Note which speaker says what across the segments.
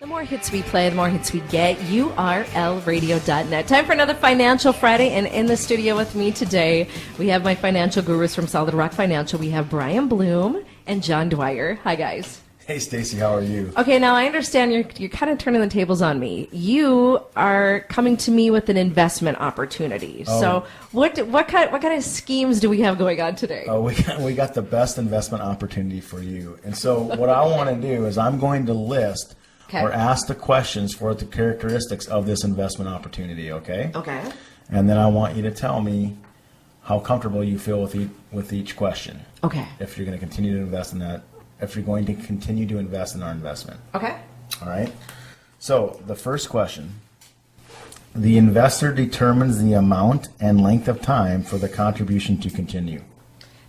Speaker 1: The more hits we play, the more hits we get. URLradio.net. Time for another Financial Friday, and in the studio with me today, we have my financial gurus from Solid Rock Financial. We have Brian Bloom and John Dwyer. Hi, guys.
Speaker 2: Hey, Stacy, how are you?
Speaker 1: Okay, now I understand you're kind of turning the tables on me. You are coming to me with an investment opportunity.
Speaker 2: Oh.
Speaker 1: So what kind of schemes do we have going on today?
Speaker 2: Oh, we got the best investment opportunity for you. And so what I want to do is I'm going to list or ask the questions for the characteristics of this investment opportunity, okay?
Speaker 1: Okay.
Speaker 2: And then I want you to tell me how comfortable you feel with each question.
Speaker 1: Okay.
Speaker 2: If you're going to continue to invest in that, if you're going to continue to invest in our investment.
Speaker 1: Okay.
Speaker 2: All right. So the first question, the investor determines the amount and length of time for the contribution to continue.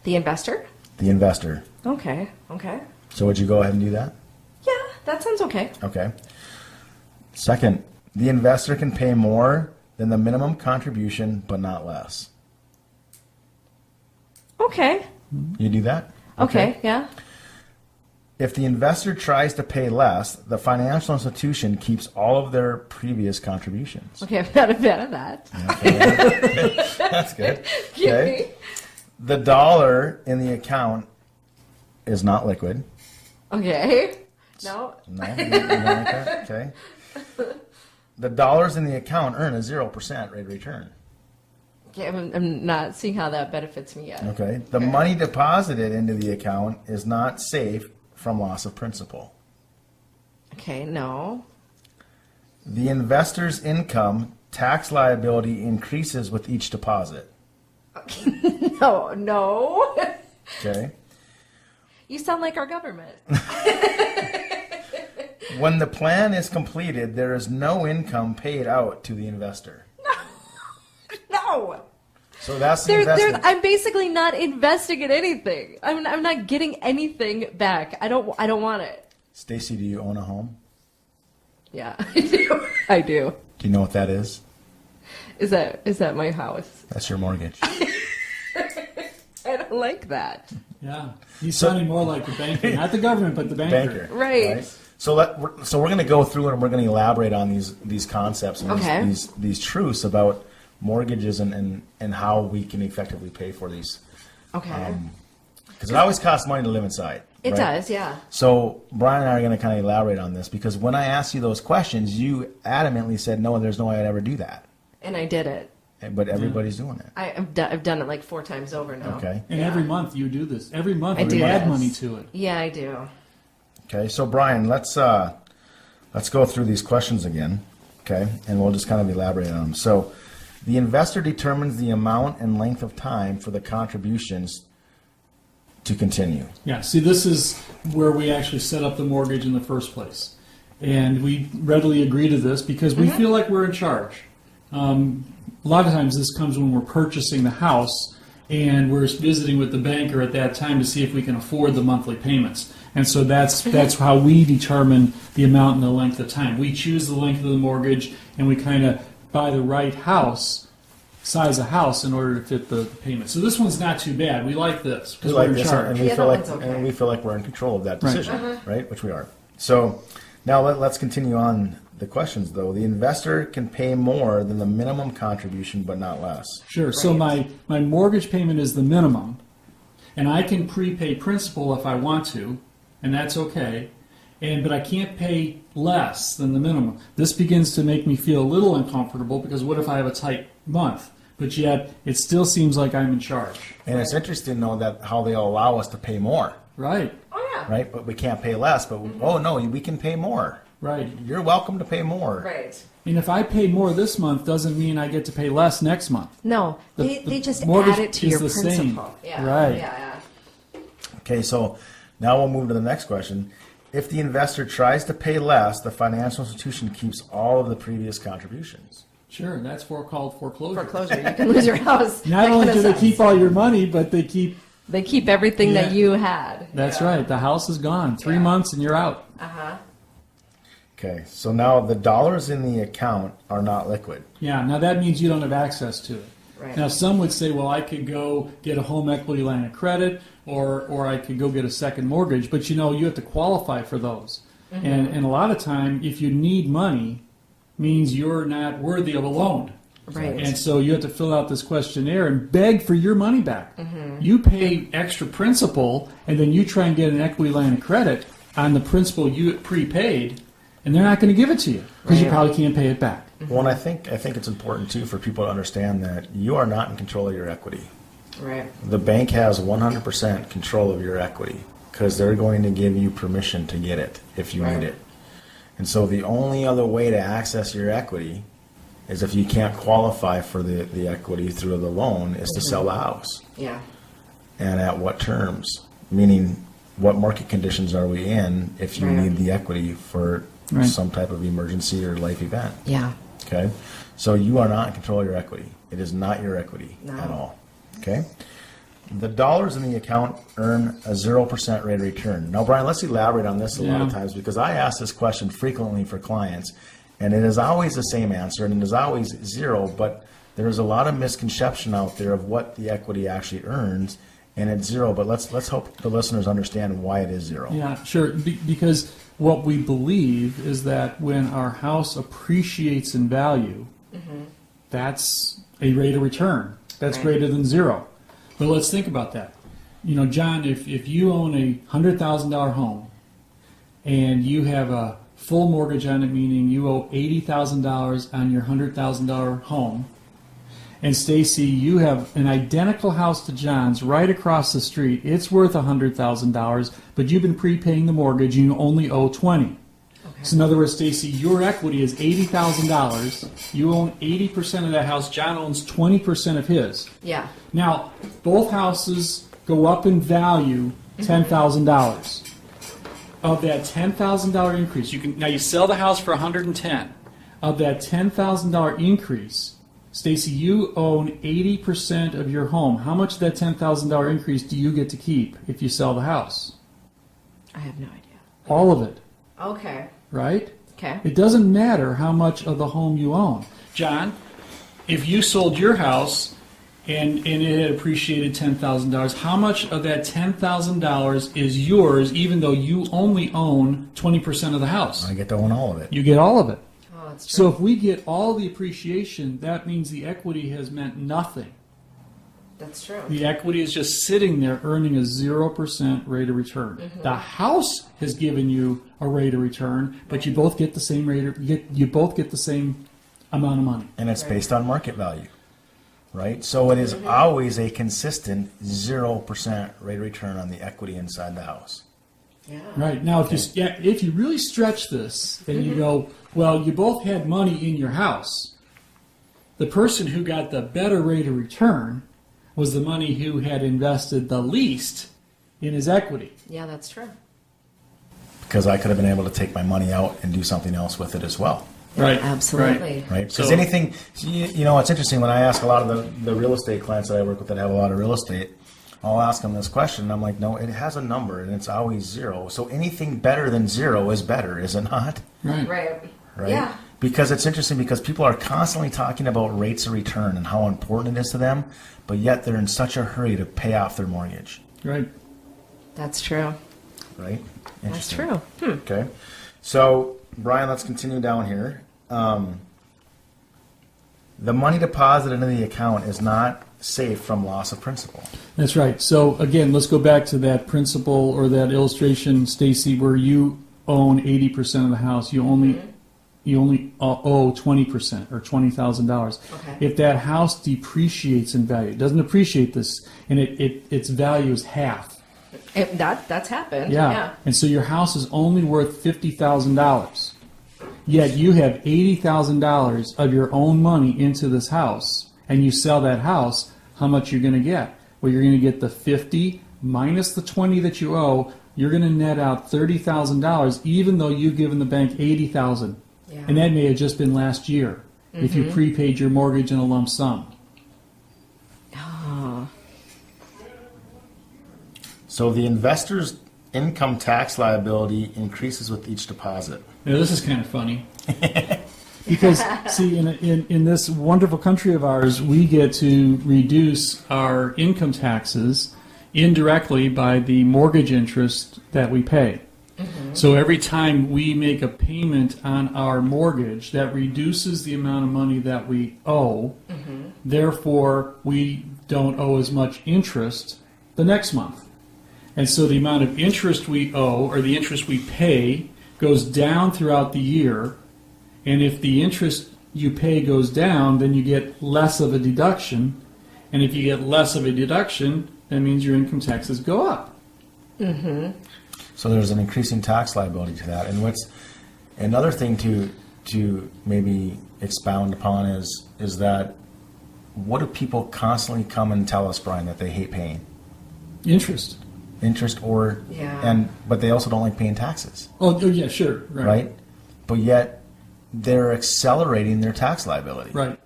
Speaker 1: The investor?
Speaker 2: The investor.
Speaker 1: Okay. Okay.
Speaker 2: So would you go ahead and do that?
Speaker 1: Yeah, that sounds okay.
Speaker 2: Okay. Second, the investor can pay more than the minimum contribution, but not less.
Speaker 1: Okay.
Speaker 2: You do that?
Speaker 1: Okay. Yeah.
Speaker 2: If the investor tries to pay less, the financial institution keeps all of their previous contributions.
Speaker 1: Okay, I'm not a fan of that.
Speaker 2: That's good. Okay. The dollar in the account is not liquid.
Speaker 1: Okay. No.
Speaker 2: No, you don't like that? Okay. The dollars in the account earn a 0% rate of return.
Speaker 1: Okay, I'm not seeing how that benefits me yet.
Speaker 2: Okay. The money deposited into the account is not safe from loss of principal.
Speaker 1: Okay, no.
Speaker 2: The investor's income tax liability increases with each deposit.
Speaker 1: No.
Speaker 2: Okay.
Speaker 1: You sound like our government.
Speaker 2: When the plan is completed, there is no income paid out to the investor.
Speaker 1: No.
Speaker 2: So that's the investment.
Speaker 1: I'm basically not investing in anything. I'm not getting anything back. I don't want it.
Speaker 2: Stacy, do you own a home?
Speaker 1: Yeah, I do. I do.
Speaker 2: Do you know what that is?
Speaker 1: Is that my house?
Speaker 2: That's your mortgage.
Speaker 1: I don't like that.
Speaker 3: Yeah, he's sounding more like the banker, not the government, but the banker.
Speaker 1: Right.
Speaker 2: So we're going to go through it and we're going to elaborate on these concepts and these truths about mortgages and how we can effectively pay for these.
Speaker 1: Okay.
Speaker 2: Because it always costs money to live inside.
Speaker 1: It
Speaker 2: right?
Speaker 1: does, yeah.
Speaker 2: So Brian and I are going to kind of elaborate on this because when I asked you those questions, you adamantly said, no, there's no way I'd ever do that.
Speaker 1: And I did it.
Speaker 2: But everybody's doing it.
Speaker 1: I've done it like 4 times over now.
Speaker 2: Okay.
Speaker 3: And every month you do this. Every month
Speaker 1: I
Speaker 3: you
Speaker 1: do
Speaker 3: add
Speaker 1: this.
Speaker 3: money to it.
Speaker 1: Yeah, I do.
Speaker 2: Okay. So Brian, let's go through these questions again. Okay, and we'll just kind of elaborate on them. So, the investor determines the amount and length of time for the contributions to continue.
Speaker 3: Yeah, see, this is where we actually set up the mortgage in the first place. And we readily agree to this because we feel like we're in charge. A lot of times this comes when we're purchasing the house and we're visiting with the banker at that time to see if we can afford the monthly payments. And so that's how we determine the amount and the length of time. We choose the length of the mortgage and we kind of buy the right size of house in order to fit the payment. So this one's not too bad. We like this because we're in charge.
Speaker 2: And we feel like we're in control of that decision, right? Which we are. So now let's continue on the questions, though. The investor can pay more than the minimum contribution, but not less.
Speaker 3: Sure. Right. So my mortgage payment is the minimum, and I can prepay principal if I want to, and that's okay. But I can't pay less than the minimum. This begins to make me feel a little uncomfortable because what if I have a tight month? But yet it still seems like I'm in charge.
Speaker 2: And it's interesting, though, that how they'll allow us to pay more.
Speaker 3: Right.
Speaker 1: Oh yeah.
Speaker 2: Right, but we can't pay less. But oh no, we can pay more.
Speaker 3: Right.
Speaker 2: You're welcome to pay more.
Speaker 1: Right.
Speaker 3: And if I pay more this month, doesn't mean I get to pay less next month.
Speaker 1: No, they just
Speaker 3: mortgage
Speaker 1: add it to
Speaker 3: is
Speaker 1: your
Speaker 3: the
Speaker 1: principal.
Speaker 3: same.
Speaker 1: Yeah.
Speaker 3: Right.
Speaker 1: Yeah.
Speaker 2: Okay, so now we'll move to the next question. If the investor tries to pay less, the financial institution keeps all of the previous contributions.
Speaker 3: Sure, that's called foreclosure.
Speaker 1: Foreclosure. You can lose your house.
Speaker 3: Not only do they keep all your money, but they keep
Speaker 1: everything that you had.
Speaker 3: That's right. The house is gone. 3 months and you're out.
Speaker 2: Okay, so now the dollars in the account are not liquid.
Speaker 3: Yeah, now that means you don't have access to it.
Speaker 1: Right.
Speaker 3: Now some would say, well, I could go get a home equity line of credit or I could go get a second mortgage, but you have to qualify for those. And a lot of time, if you need money, means you're not worthy of a loan.
Speaker 1: Right.
Speaker 3: And so you have to fill out this questionnaire and beg for your money back. You pay extra principal, and then you try and get an equity line of credit on the principal you prepaid, and they're not going to give it to you because you
Speaker 1: Right.
Speaker 3: probably can't pay it back.
Speaker 2: Well, and I think it's important too for people to understand that you are not in control of your equity.
Speaker 1: Right.
Speaker 2: The bank has 100% control of your equity because they're going to give you permission to get it if you
Speaker 1: Right.
Speaker 2: need it. And so the only other way to access your equity is if you can't qualify for the equity through the loan is to sell the house.
Speaker 1: Yeah.
Speaker 2: And at what terms? Meaning, what market conditions are we in if you
Speaker 1: Right.
Speaker 2: need the equity for
Speaker 3: Right.
Speaker 2: some type of emergency or life event?
Speaker 1: Yeah.
Speaker 2: Okay? So you are not in control of your equity. It is not your equity
Speaker 1: No.
Speaker 2: at all. Okay? The dollars in the account earn a 0% rate of return. Now, Brian, let's elaborate on this a lot of
Speaker 3: Yeah.
Speaker 2: times because I ask this question frequently for clients, and it is always the same answer, and it is always zero, but there is a lot of misconception out there of what the equity actually earns, and it's zero. But let's hope the listeners understand why it is zero.
Speaker 3: Yeah, sure. Because what we believe is that when our house appreciates in value, that's a rate of return. That's
Speaker 1: Right.
Speaker 3: greater than zero. But let's think about that. You know, John, if you own a $100,000 home and you have a full mortgage on it, meaning you owe $80,000 on your $100,000 home, and Stacy, you have an identical house to John's right across the street. It's worth $100,000, but you've been prepaying the mortgage and you only owe $20,000. So in other words, Stacy, your equity is $80,000. You own 80% of that house. John owns 20% of his.
Speaker 1: Yeah.
Speaker 3: Now, both houses go up in value $10,000. Of that $10,000 increase, you sell the house for $110,000. Of that $10,000 increase, Stacy, you own 80% of your home. How much of that $10,000 increase do you get to keep if you sell the house?
Speaker 1: I have no idea.
Speaker 3: All of it,
Speaker 1: Okay.
Speaker 3: right?
Speaker 1: Okay.
Speaker 3: It doesn't matter how much of the home you own. John, if you sold your house and it had appreciated $10,000, how much of that $10,000 is yours even though you only own 20% of the house?
Speaker 2: I get to own all of it.
Speaker 3: You get all of it.
Speaker 1: Oh, that's
Speaker 3: So
Speaker 1: true.
Speaker 3: if we get all the appreciation, that means the equity has meant nothing.
Speaker 1: That's true.
Speaker 3: The equity is just sitting there earning a 0% rate of return. The house has given you a rate of return, but you both get the same you both get the same amount of money.
Speaker 2: And it's based on market value, right? So it is always a consistent 0% rate of return on the equity inside the house.
Speaker 1: Yeah.
Speaker 3: Right. Now if you really stretch this and you go, well, you both had money in your house. The person who got the better rate of return was the money who had invested the least in his equity.
Speaker 1: Yeah, that's true.
Speaker 2: Because I could have been able to take my money out and do something else with it as well.
Speaker 3: Right.
Speaker 1: Absolutely.
Speaker 2: Right? Because
Speaker 3: So-
Speaker 2: anything, you know, it's interesting when I ask a lot of the real estate clients that I work with that have a lot of real estate, I'll ask them this question. And I'm like, no, it has a number and it's always zero. So anything better than zero is better, is it not?
Speaker 3: Right.
Speaker 1: Right.
Speaker 2: Right?
Speaker 1: Yeah.
Speaker 2: Because it's interesting because people are constantly talking about rates of return and how important it is to them, but yet they're in such a hurry to pay off their mortgage.
Speaker 3: Right.
Speaker 1: That's true.
Speaker 2: Right?
Speaker 1: That's
Speaker 2: Interesting.
Speaker 1: true.
Speaker 2: Okay. So, Brian, let's continue down here. The money deposited into the account is not safe from loss of principal.
Speaker 3: That's right. So again, let's go back to that principle or that illustration, Stacy, where you own 80% of the house. You only owe 20% or $20,000.
Speaker 1: Okay.
Speaker 3: If that house depreciates in value, it doesn't appreciate this, and its value is half.
Speaker 1: That's happened.
Speaker 3: Yeah. And so your house is only worth $50,000. Yet you have $80,000 of your own money into this house, and you sell that house, how much you're going to get? Well, you're going to get the 50 minus the 20 that you owe. You're going to net out $30,000, even though you've given the bank $80,000.
Speaker 1: Yeah.
Speaker 3: And that may have just been last year if you prepaid your mortgage in a lump sum.
Speaker 1: Oh.
Speaker 2: So the investor's income tax liability increases with each deposit.
Speaker 3: Now, this is kind of funny. Because, see, in this wonderful country of ours, we get to reduce our income taxes indirectly by the mortgage interest that we pay. So every time we make a payment on our mortgage, that reduces the amount of money that we owe. Therefore, we don't owe as much interest the next month. And so the amount of interest we owe, or the interest we pay, goes down throughout the year. And if the interest you pay goes down, then you get less of a deduction. And if you get less of a deduction, that means your income taxes go up.
Speaker 2: So there's an increasing tax liability to that. And what's another thing to maybe expound upon is that what do people constantly come and tell us, Brian, that they hate paying?
Speaker 3: Interest.
Speaker 2: But they also don't like paying taxes,
Speaker 3: Oh, yeah, sure.
Speaker 2: right? But yet they're accelerating their tax liability.
Speaker 3: Right.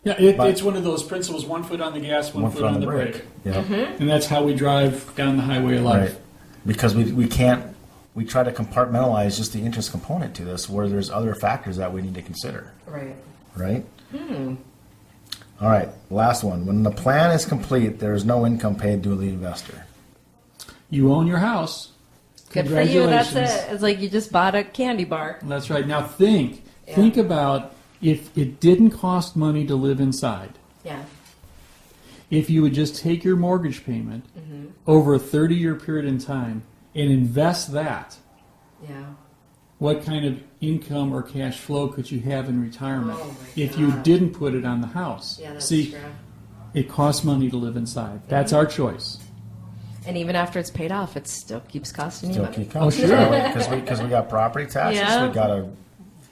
Speaker 3: Yeah, it's one of those principles: 1 foot on the gas, one foot on the brake.
Speaker 2: Yeah.
Speaker 3: And that's how we drive down the highway of life.
Speaker 2: Right. Because we try to compartmentalize just the interest component to this, where there's other factors that we need to consider.
Speaker 1: Right.
Speaker 2: Right? All right, last one. When the plan is complete, there is no income paid to the investor.
Speaker 3: You own your house.
Speaker 1: Good for you. That's
Speaker 3: Congratulations.
Speaker 1: it. It's like you just bought a candy bar.
Speaker 3: That's right. Now think about if it didn't cost money to live inside.
Speaker 1: Yeah.
Speaker 3: If you would just take your mortgage payment over a 30-year period in time and invest that,
Speaker 1: Yeah.
Speaker 3: what kind of income or cash flow could you have in retirement
Speaker 1: Oh, my
Speaker 3: if you
Speaker 1: God.
Speaker 3: didn't put it on the house?
Speaker 1: Yeah, that's
Speaker 3: See,
Speaker 1: true.
Speaker 3: it costs money to live inside. That's our choice.
Speaker 1: And even after it's paid off, it still keeps costing you
Speaker 2: Still
Speaker 1: money.
Speaker 2: keep
Speaker 3: Oh,
Speaker 2: coming.
Speaker 3: sure.
Speaker 2: Because we got property taxes,
Speaker 1: Yeah.
Speaker 2: we got to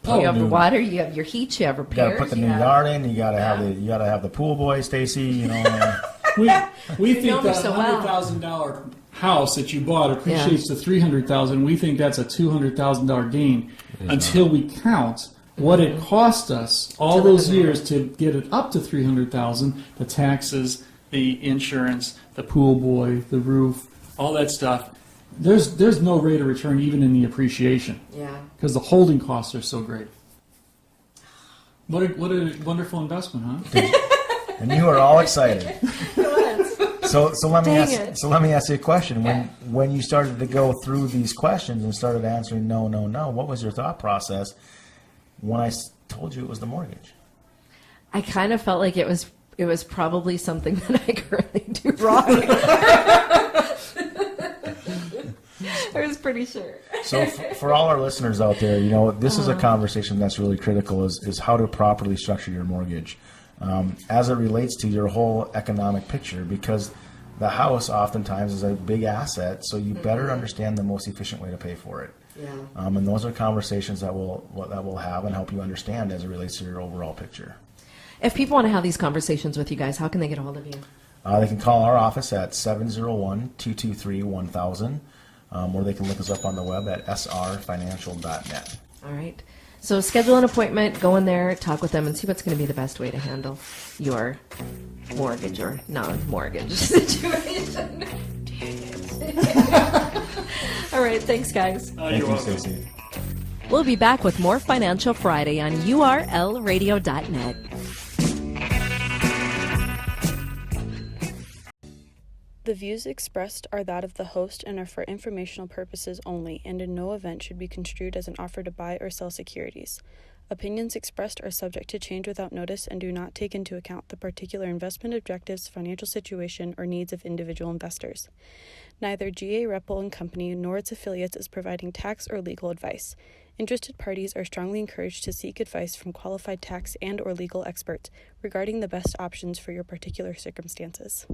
Speaker 1: You have the
Speaker 2: new-
Speaker 1: water, you have your heat, you have
Speaker 2: You got
Speaker 1: repairs.
Speaker 2: to put the new
Speaker 1: you have-
Speaker 2: yard in. You got to have the pool boy, Stacy. You know.
Speaker 3: We
Speaker 1: You
Speaker 3: think
Speaker 1: know me
Speaker 3: that
Speaker 1: so well.
Speaker 3: $100,000 house that you bought appreciates to $300,000. We think that's a $200,000 gain until we count what it cost us all
Speaker 1: To live
Speaker 3: those
Speaker 1: in there.
Speaker 3: years to get it up to $300,000. The taxes, the insurance, the pool boy, the roof, all that stuff. There's no rate of return even in the appreciation
Speaker 1: Yeah.
Speaker 3: because the holding costs are so great. What a wonderful investment, huh?
Speaker 2: And you are all excited. So let me
Speaker 1: Dang
Speaker 2: ask.
Speaker 1: it.
Speaker 2: So let me ask you a question. When you started to go through these questions and started answering no, what was your thought process when I told you it was the mortgage?
Speaker 1: I kind of felt like it was probably something that I currently do wrong. I was pretty sure.
Speaker 2: So for all our listeners out there, this is a conversation that's really critical: is how to properly structure your mortgage as it relates to your whole economic picture, because the house oftentimes is a big asset, so you better understand the most efficient way to pay for it.
Speaker 1: Yeah.
Speaker 2: And those are conversations that we'll have and help you understand as it relates to your overall picture.
Speaker 1: If people want to have these conversations with you guys, how can they get a hold of you?
Speaker 2: They can call our office at 701-223-1000, or they can look us up on the web at srfinancial.net.
Speaker 1: All right. So schedule an appointment, go in there, talk with them, and see what's going to be the best way to handle your mortgage or non-mortgage situation. All right. Thanks, guys.
Speaker 2: Thank
Speaker 3: You're
Speaker 2: you,
Speaker 3: welcome.
Speaker 2: Stacey.
Speaker 1: We'll be back with more Financial Friday on urlradio.net.
Speaker 4: The views expressed are that of the host and are for informational purposes only, and in no event should be construed as an offer to buy or sell securities. Opinions expressed are subject to change without notice and do not take into account the particular investment objectives, financial situation, or needs of individual investors. Neither GA Reppel & Company nor its affiliates is providing tax or legal advice. Interested parties are strongly encouraged to seek advice from qualified tax and/or legal experts regarding the best options for your particular circumstances.